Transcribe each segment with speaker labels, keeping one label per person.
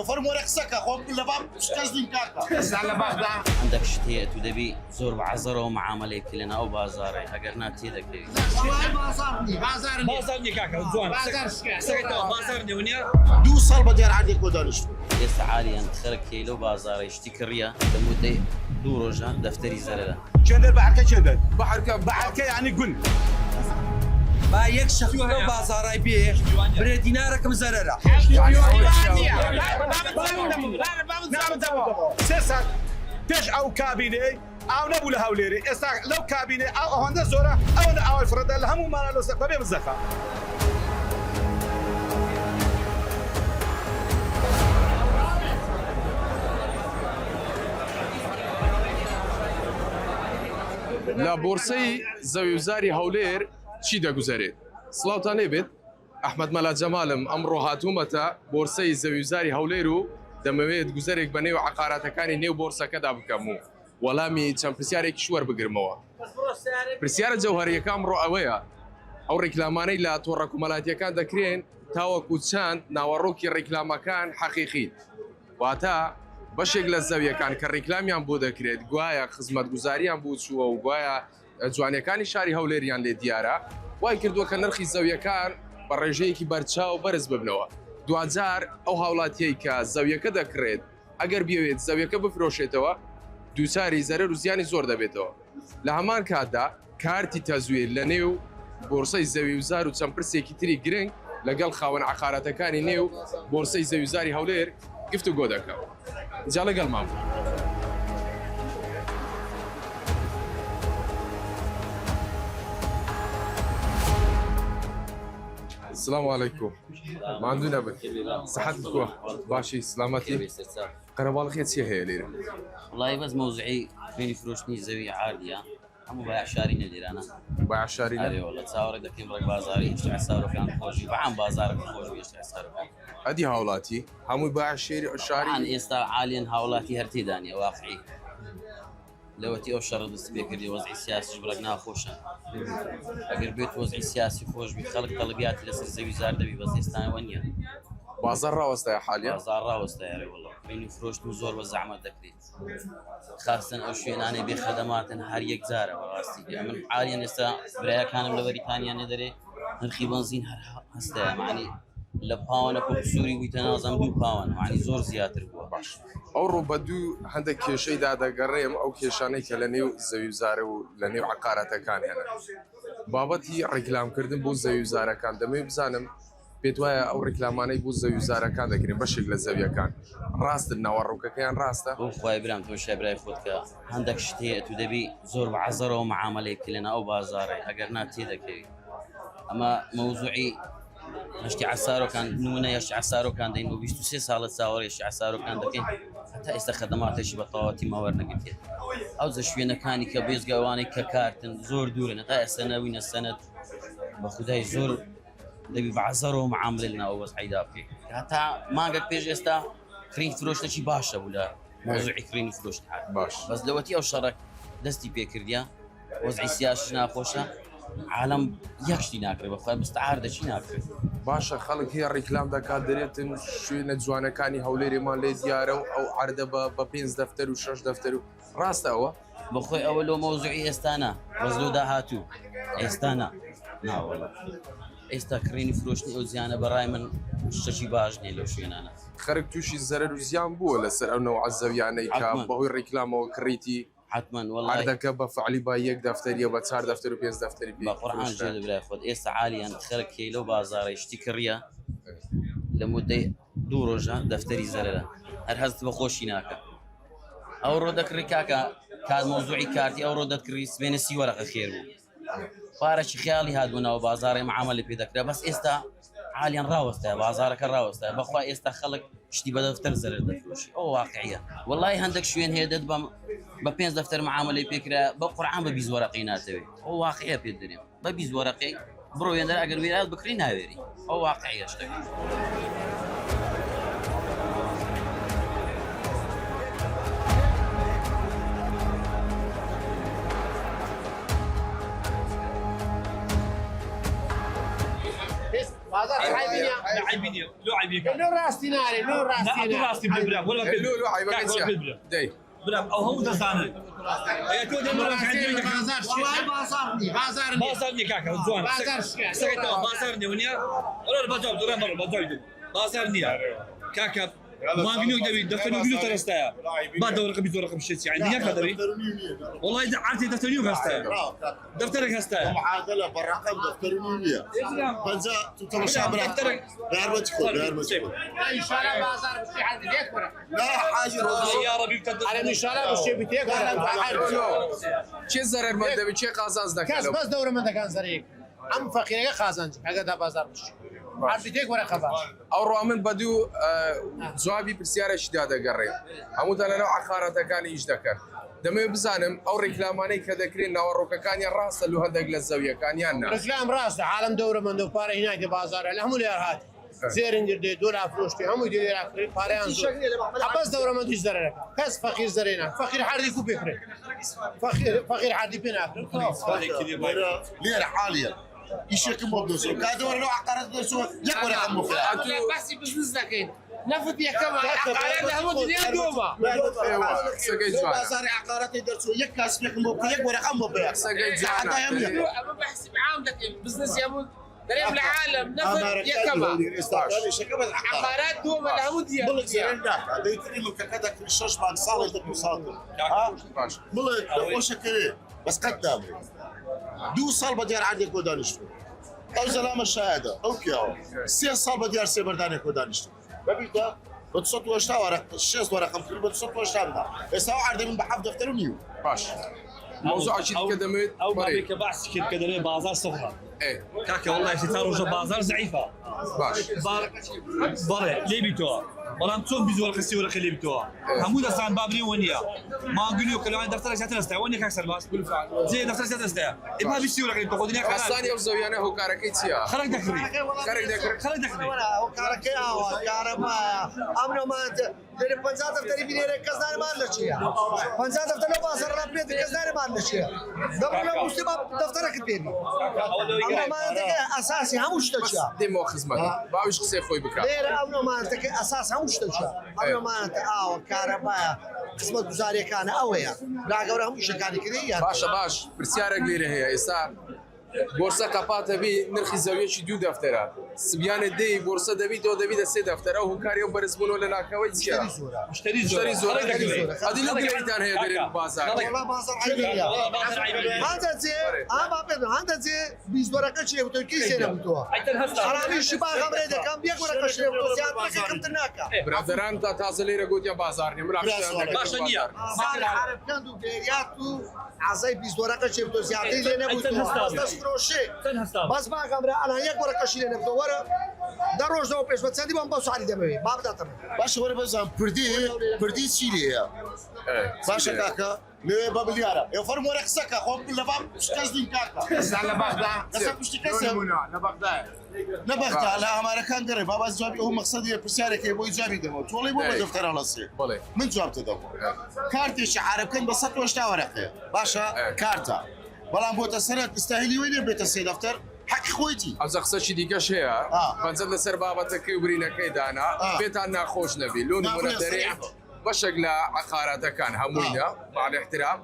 Speaker 1: فرموا لك سكه خوب كل باب مش كازدين كاكا
Speaker 2: سال باب
Speaker 3: عندك شتي تدبي زور بعزره ومعامله كلنا او بازاري اگرنا تيدك دي
Speaker 2: بازارني كاكا زوان سكتوا بازارني ونيا
Speaker 1: دو صلبه دير عندك ودانش
Speaker 3: يس عاليا خلق كيلو بازاري اشتكريا لمده دورجا دفتري زرلا
Speaker 2: شندر بحر يعني قل
Speaker 4: با یک شخص بازارای بيه بره دینارکم زرره
Speaker 2: سيسا تش او كابيني او نبو لهوليري لو كابيني او هوندا زورا او الفرد الهم ما له بابي مزخه
Speaker 5: لا بورسي زويزاري هولير چی دەگوزارێت سڵاوتان لێبێت ئەحمەد مەلا جەمالم ئەمڕۆ هاتوومەتە بۆرسەی زەویزاری هەولێر و دەمەوێت گوزارێک بە نێو عقاراتەکانی نێو بۆرسەکەدا بکەم و وەڵامی چەند پرسیارێکی شوەر بگرمەوە پرسیارە جەوهەریەکە ئەمڕۆ ئەوەیە ئەو ڕێکلامانەی لە تۆڕە کومەڵاتیەکان دەکرێن تاوەکو چەند ناوەڕۆکی ڕێکلامەکان حەقیقیت واتە بەشێک لە زەویەکان کە ڕێکلامیان بۆ دەکرێت گوایە خزمەتگوزاریان بۆ چووە و گوایە جوانەکانی شاری هەولێریان لێ دیارە وای کردووە کە نرخی زەویەکان بە ڕێژەیەکی بەرچاو بەرز ببنەوە دوجار ئەو هاوڵاتیەی کە زەویەکە دەکرێت ئەگەر بێوێت زەویەکە بفرۆشێتەوە دووساری زەرەر و زیانی زۆر دەبێتەوە لە هەمان کاتدا کارتی تەزویر لە نێو بۆرسەی زەویوزار و چەند پرسێکی تری گرنگ لەگەڵ خاوەن عقارەتەکانی نێو بۆرسەی زەویزاری هەولێر گفتوگۆ دەکەم جا لەگەڵمان السلام عليكم ما عندنا بك صحتك باشي سلامتي قربالك يا هي ليلة
Speaker 3: والله بس موضوعي فيني فروشني زاوية عالية هم بايع شارين اللي انا
Speaker 5: بايع شارين
Speaker 3: اي والله تصاور بدك يمرق بازاري اشتعل سعره كان خوشي بعم بازارك خوشي اشتعل سعره كان
Speaker 5: هدي هاولاتي هم بايع الشاري
Speaker 3: عن استا عاليا هاولاتي هرتي دانية واقعي لو تي او شرط سبيكر دي وضعي سياسي جبرقناها خوشا اگر بيت وضعي سياسي خوش بيخلق طلبيات لسر زي وزار دبي بس يستاني ونيا
Speaker 5: بازار راوستا يا حاليا
Speaker 3: بازار راوستا يا ري والله بيني فروش مزور وزعمة دكريت خاصة او شيء انا بخدمات هر يك زاره وراستي من حاليا استا برايا كان بريطانيا ندري نرخي بنزين هستا يعني لباون كو سوري ويتناظم دو باون يعني زور زياتر بوا
Speaker 5: باش او رو بدو عندك شيء دا قريم او كيشاني كلنيو زويزار ولنيو عقارته كان هنا بابتي ريكلام كردن بو زويزار كان دمي بزانم بيتوايا او ريكلاماني بو زويزار كان دكرين بشكل للزاويه كان راست النوروك كان راسته
Speaker 3: او خويا ابراهيم تو شي ابراهيم فوتك عندك شتي تدبي زور بعزره ومعامله كلنا او بازاري اگرنا تيدك اما موضوعي اشتي عسارو كان نونه يش عسارو كان دين وبيشتو 3 سال تصاور يش عسارو كان دكين حتى استخدامات شي بطاوتي ما ورنا قلت او زشوينا كاني كبيز قواني ككارتن زور دورنا تا سنوين السند بخداي زور دبي بعزرو معامله لنا او صعيدا في حتى ما قد بيج استا كرين فروش شي باشا ولا موضوعي كرين فروش
Speaker 5: باش
Speaker 3: بس دلوقتي او شرك دستي بيكرديا وضعي سياسي ناخوشا عالم يكشتي ناكري بخويا مستعار دشي ناكري
Speaker 5: باشا خلق هي الريكلام دا كادريتن شوي نجوانا كاني هوليري مان لي ديارو او عرضه ببينز دفتر وشش دفتر راست هو
Speaker 3: بخوي اولو موضوعي استانا وزلو دا هاتو استانا لا والله استكريني فروشني او زيانه براي من شي باجني لو شي انا
Speaker 5: خرجتو شي زرر وزيان بو ولا سر او نوع الزويانه كابو الريكلام وكريتي
Speaker 3: حتما والله
Speaker 5: عندك بفعلي بايك دفتري وبتصار دفتر وبينز دفتري
Speaker 3: بقران جد بلا خد اس عاليا خلق كيلو بازار يشتكريا لمده دورجا دفتري زرلا هرهزت بخوش هناك او رودك ركاكا كان موضوعي كارتي او رودك كريس بين السي ورقه خير فارش خيالي هادونا وبازاري معامله بذكر بس استا عاليا راوسته بازارك راوسته بخوا استا خلق شتي بدفتر زر دفروشي او واقعيه والله عندك شوين هيدد ببينز دفتر معامله بكره بقرعان ببيز ورقيناتوي او واقعيه في الدنيا ببيز ورقي برو يندر اگر ويراد بكرين هاويري او واقعيه اشتغل
Speaker 2: لاعبين
Speaker 6: عيبك
Speaker 7: لو راستي ناري لو راستي
Speaker 6: لا راستي بلا ولا
Speaker 5: لولو عيبك دي
Speaker 6: بلا او هو دسانه يا تو دم
Speaker 1: بازار والله بازارني
Speaker 6: بازارني كاكا زوان سكت بازارني ونيا ولا بجاوب دور مره بجاوب بازارني كاكا ما بينو دبي دفتني بينو ترستايا ما دور رقم بيزور رقم شيء يعني هيك دبي والله اذا عرفتي دفتني هستايا دفترك هستايا
Speaker 1: معادله بالرقم دفترني فانزا تتمشى دفترك غير ما تدخل غير ما تدخل
Speaker 7: ان شاء الله بازار بشي عندي يكبر
Speaker 1: لا حاجه
Speaker 6: يا ربي
Speaker 7: على ان شاء الله بشي بتيكبر
Speaker 5: چه ضرر من دبی چه قازانز
Speaker 7: كاس
Speaker 5: نکلو
Speaker 7: بس دوره من كان زريك عم فقير خازنج هذا بازار بشي عم بتيكبر خباش
Speaker 5: او رامن بدو جوابی پرسیارش داده گره همو دانا نوع عقارەتەکانی ایش دەکەن دەمەوێت بزانم ئەو ڕێکلامانەی کە دەکرێن ناوەڕۆکەکانیان ڕاستە لە هەندێک لە زەویەکانیان نا
Speaker 7: رسلام راسه عالم دوره من دو باري هناك بازار الهم اللي هات زير ندير دي دولار فلوس في هم يدير باريان حبس دوره ما تجي زرنا كاس فقير زرينا فقير حاردي كوبي فري فقير حاردي بينا
Speaker 1: ليه حاليا يشكل مبدوس كاد ولا نوع عقارات درسوا يقرا عمو فيها
Speaker 7: بس بزنس لكن نفط يا كما عقارات هم الدنيا دوما
Speaker 1: بازار عقارات يدرسوا يكاس فيك مو يقرا عمو فيها
Speaker 7: ما بحسب عام لكن بزنس يموت دريم العالم نفط يا كما عقارات دوما لهم
Speaker 1: بلك زرندك هذا يتري لك كذا كل شش بعد صالح تبصاته بلك لو شكله بس قدام دو صلبه ديال عندك ودانشتو او زلام الشهاده اوكي اهو سي صلبه ديال سي بردانك ودانشتو ببيتا بتصوت واشتا ورق الشيس ورقم كل بتصوت واشتا بس هو عرض من بحف دفتر نيو
Speaker 5: باش موضوع چی دیگه دەمەوێت
Speaker 6: او ما بيك باس كيف كده بازار صفرا
Speaker 5: ايه
Speaker 6: كاكا والله ستار بازار ضعيفه
Speaker 5: باش
Speaker 6: بره ليبي تو والله تون بيزور قسي ولا خلي بتو حمود سان بابري ونيا ما قولوا كل عند دفتر ساعه تستا ونيا كاكسر باس زي دفتر ساعه تستا ما بيسي ولا خلي تاخذني
Speaker 5: قسانی ئەو زەویانە هۆکارەکەی چییە؟
Speaker 6: خلق دخري خلق دخري
Speaker 1: كاركي اهو كهرباء امنو ما دير 50 دفتر بينير كزار ما لشيا 50 دفتر بازار ربيت كزار ما لشيا دبر مسلم دفترك بيبي امنو ما اساسي همش تشا
Speaker 5: دێمەوە خزمەت باویش قسەی خۆی بکات
Speaker 1: دير امنو ما اساس همش تشا امنو ما اهو كهرباء قسمت گزاري كان اويا لا غورا همش كان كده
Speaker 5: باشە باش پرسیارێک لێرە هەیە ئێستا بۆرسە قەپاتە بی نرخی زەویەکی دوو دەفتەرە سبیانە دەی بۆرسە دەبیتەوە دەبیتە سێ دەفتەرە و هۆکاری ئەو بەرزبوونەوە لە ناکەوەی چییە؟
Speaker 6: مشتري
Speaker 5: مشتری
Speaker 6: زور
Speaker 5: زۆر ئەدی لە گرێتان هەیە دەرێن بازار
Speaker 1: والله بازار عيبية هذا زي ما بدنا هذا زي بيزورك شيء وتركي شيء نبتوه حرامي الشباب خبري ده كان بيقول لك شيء وتسيات كم تناكا
Speaker 5: برادران تا تازە لێرە گوتیان بازارنی
Speaker 6: باشە نییە
Speaker 1: صار حرب كان دو ديرياتو عزاي بيزورك شيء وتسياتي لنا بتوه بس كروشي بس ما خبره انا يقول لك شيء نبتوه ورا دروج دو بيش بتصدي بام بس علي دمي ما بدها تمام باش ورا بس بردي شيليه باشا كاكا ليه بابليارا يفرم ورق سكا خو كل باب مش كازدين كاكا
Speaker 7: على بغداد
Speaker 1: كسب مش كسب نبغت لا امريكان قريب بابا جوابي هو مقصدي بسيارك يبو جوابي دمو تولي مو دفتر على الصيف
Speaker 5: بله
Speaker 1: من جواب تدمو كارتي شعار كان بسط واشتا ورقه باشا كارتا بلان بوتا سنه تستاهلي وين بيت السي دفتر حق خويتي
Speaker 5: ئەوزە قسەشی دیکەش هەیە پەنجەت لەسەر بابەتەکەی و برینەکەی دانا پێتان ناخۆش نەبی لۆ نمونە دەرێت بەشێک لە عقارەتەکان هەموویە مع الاحترام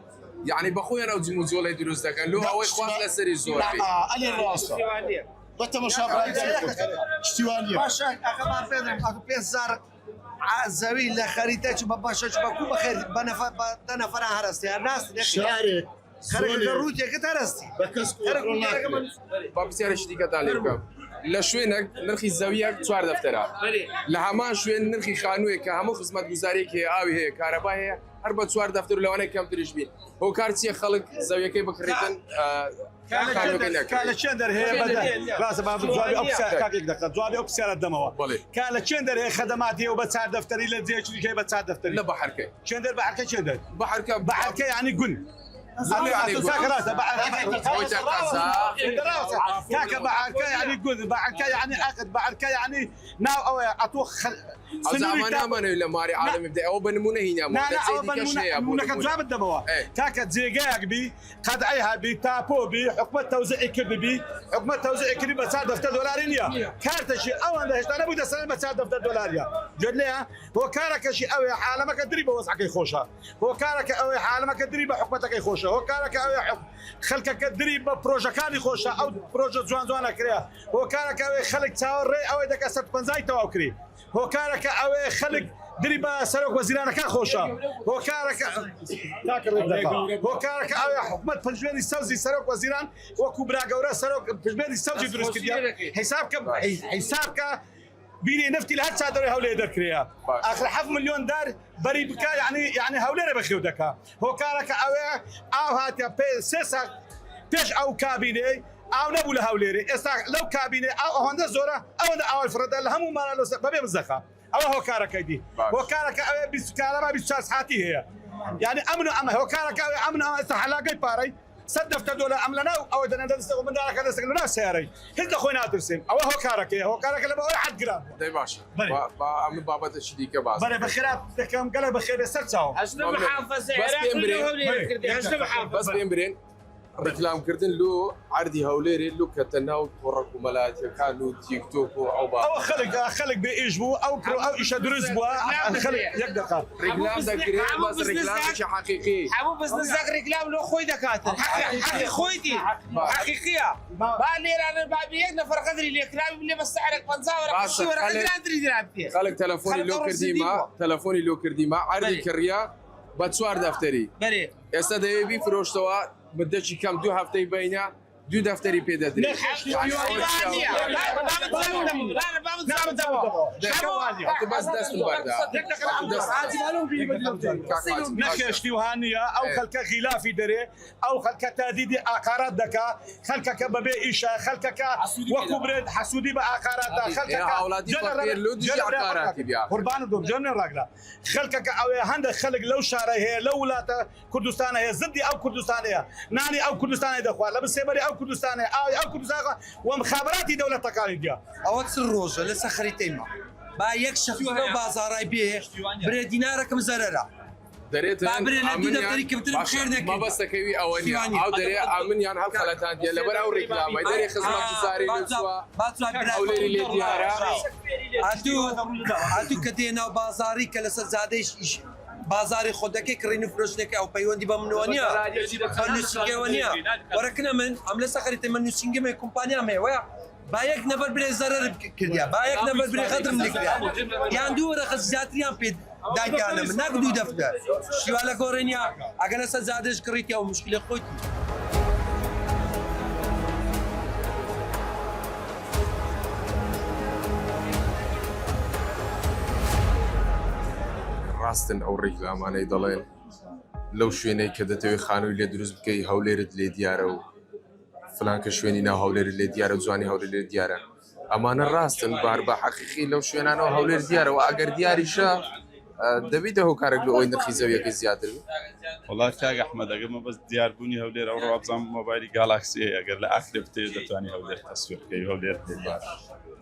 Speaker 5: يعني بخويا انا وجمو زولي دروس دكان لو هو اخوان لسري زولي
Speaker 1: انا الراسه بتا مشابه اشتوانيه
Speaker 8: باشا اخبار بينهم بيزار زاوي لا خريطه باباشا بكو بخير بنا فرا هرستي الناس
Speaker 1: شارك
Speaker 8: خرج الروتيا كترستي
Speaker 1: بكسكو
Speaker 5: باب سيارة شديكة تعليقكم لە شوێنێک نرخی زەویەک 4 دەفتەرە لە هەمان شوێن نرخی خانوویەکە هەموو خزمەت گوزارێک هەیە ئاوی هەیە کارەبا هەیە هەر بە 4 دەفتەر لەوانەیە کەمتریش بین هۆکار چییە خەڵک زەویەکەی بکڕێتن
Speaker 2: كان چندر هي بدا راس باب جوابي اوبسيار كاك دقه جوابي اوبسيار الدموا كان چندر هي خدمات هي وبتصار دفتري لزيش كي بتصار دفتري
Speaker 5: لا بحركه
Speaker 2: چندر بحركه چندر
Speaker 5: بحركه
Speaker 2: يعني قل
Speaker 5: يعني
Speaker 2: ساكرات كاك بحركه يعني قل بحركه يعني عقد بحركه يعني ناو او اطوخ
Speaker 5: زمان ما نقول ماري عالم يبدا او بنمونه هنا
Speaker 2: لا او بنمونه كجواب الدموا كاكا زيغاك بي قد ايها بي تابو بي حكومه توزيع كرد بي حكومه توزيع كرد بس دفتر دولارينيا كارتشي او انا انا بده سنه بس دفتر دولاريا جد لها هو كارك شيء او عالمك تدريبه وسعك يخوشها هو كارك او عالمك تدريبه حكومتك يخوشها هو كارك او خلقك تدريبه بروجكات يخوشها او بروجكت زوان كريا هو كارك او خلق تاوري او دك اسد بنزاي توكري هو كارك او خلق دريبه سلوك وزيران كان خوشا هو كارك هو كارك او حكومه بنجبين السوزي سلوك وزيران وكبرى قورا سلوك بنجبين السوزي دروس كديا حسابك بيني نفتي لهات صادر هولي دركريا اخر حف مليون دار بري بكا يعني هولي بخيو دكا هو كارك او هاتيا بي سيسا بيش او كابيني او نبو لهوليري لو كابيني او هوندا زورا او الفرد الهم ما له سبب بزخا او هو كارك دي هو كارك بسكالما بساس حاتي هي يعني امن هو كارك امن استحلاقي باري صدفت دولار املنا او اذا ندستغل من دارك ندستغل سياري هل خوينا ترسم او هو كارك لما واحد جرام
Speaker 5: داي باشا من بابات الشديكه باز
Speaker 2: بلا بخيرات كم قال بخير بسرتاو
Speaker 9: اشنو محافظ
Speaker 5: بس بيمبرين ركلام كردن لو عردي هوليري لو كتناو توركو ملات كانوا تيك توك او
Speaker 2: خلق بيجبو او ايش درزبو خلق يقدق
Speaker 5: ركلام ذكري بس ركلام مش حقيقي
Speaker 9: حبو بس نزاق ركلام لو خوي دكاتره حقي خويتي حقيقيه بالي انا بابي نفر قدري اللي كلام اللي بس سعرك بنزاور شي ورا قدري ادري يلعب فيه
Speaker 5: خلق تلفوني لو كرديما عردي كريا بتسوار دفتري
Speaker 9: بري
Speaker 5: استدعي بي فروشتوا بدك كم 2 هفته بينه 2 دفتري بيدتري
Speaker 9: لا
Speaker 5: بس دست البرده
Speaker 2: نخشتي وهانيه او خلك خلافي دري او خلك تهديد عقارات دكا خلك ببيع ايشا خلك وكبرد حسودي بعقارات خلك
Speaker 5: اولادي فقير لو دي عقارات بيا
Speaker 2: قربان دوم جن راغلا خلك او هند خلق لو شارع هي لو لا كردستان هي زدي او كردستان هي ناني او كردستان دخوا لا بس بري او كردستان او كردستان ومخابراتي دوله تقاليديه
Speaker 4: او تسروج لسه خريطيما با يكشف لو بازاراي بيه بري دينارك مزرره
Speaker 5: دريت
Speaker 4: ما
Speaker 5: بس كيوي اواني او دري امن يعني هالخلطات ديال لبر او ريكلام دري خدمه جزاري نسوا او لي ديارا
Speaker 4: هاتو كدينا بازاري كلس زادش بازاري خودك كرين فروشنك او بيوندي بمنوانيا نسيجوانيا وركنا من عمله سخرت من نسيجه من كومبانيا ميوا بايك نفر بري زرر كرديا بايك نفر بري خدر نكريا يعني دور خزاتريان بيد داي كان من نقدو دفتر شو على كورينيا اغنى زادش كريتيا ومشكله خوتي
Speaker 5: راستن او ريكلام انا يضلين لو شويني كذا توي خانو اللي دروز بكي هوليرد لي ديارو فلان كشويني نا هولير لي ديارو زواني هولير لي ديارو امانه راستن باربا حقيقي لو شوينا انا هولير ديارو واگر دياري شا دبيته كارك لو وين خيزويه كي زياده
Speaker 10: والله تاج احمد اگر ما بس ديار بوني هولير او رابزام موبايلي جالاكسي اگر لا اكل بتي دتاني هولير تصوير كي هولير ديار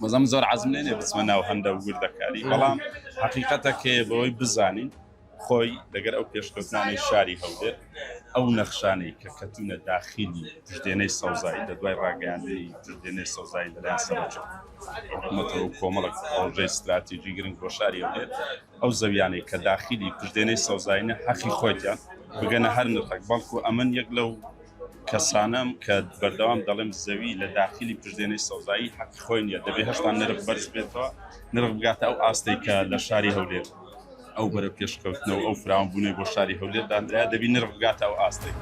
Speaker 10: مزام زور عزمني بس منا وهندا وقول دكاري والله حقيقتك بوي بزاني خوي دقر او كشكتناني شاري هولير او نخشاني ككتونه داخلي تجديني سوزاي دواي راغاندي تجديني سوزاي دلان سرج حكومته كوملك بروجي استراتيجي جرين بوشاري هولير او زوياني كداخلي تجديني سوزاي حقي خويتيان بغنا هر نرخك بالكو امن يقلو كسانم كبردوام دلم زوي لداخلي تجديني سوزاي حقي خوينيا دبي هشتان نرخ برز بيتوا نرخ بقاتا او استيكا لشاري هولير او برا پێشکەوتنەوە ئەو فراوانبوونەی بۆ شاری هەولێر دانرا دەبی نرخ بگاتە ئەو ئاستەی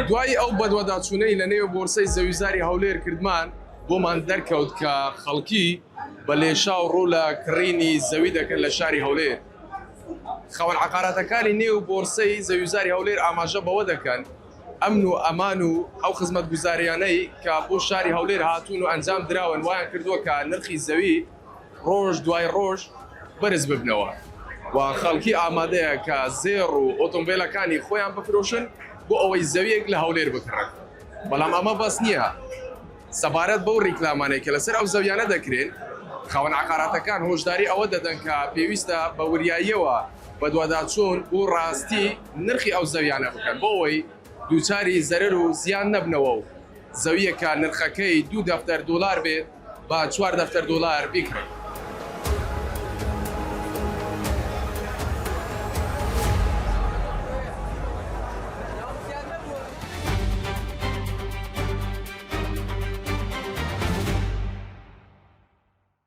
Speaker 5: دوای ئەو بەدوەداچوونەی لە نێو بۆرسەی زەویزاری هەولێر کردمان بۆمان دەرکەوت کە خەڵکی بە لێشا و ڕوو لە کڕینی زەوی دەکەن لە شاری هەولێر خەون عقاراتەکانی نێو بۆرسەی زەویزاری هەولێر ئاماژە بەوە دەکەن امن و امان و او خدمت گزاریانەی کە بۆ شاری هەولێر هاتوون و ئەنجام دراون وایان کردووە کە نرخی زەوی ڕۆژ دوای ڕۆژ بەرز ببنەوە و خەڵکی ئامادەیە کە زێڕ و ئۆتۆمبیلەکانی خۆیان بفرۆشن بۆ ئەوەی زەویەک لە هەولێر بکڕن بەڵام ئەمە بەس نییە سەبارەت بەو ڕیکلامانەی کە لەسەر ئەو زەویانە دەکرێن خاوەن عقاراتەکان هۆشداری ئەوە دەدەن کە پێویستە بە وریاییەوە بە دوواداچوون بۆ ڕاستی نرخی ئەو زەویانە بکەن بۆ ئەوەی دووچاری زەرەر و زیان نەبنەوە و زەویەکە نرخەکەی $2 بێت با $4 بیکڕن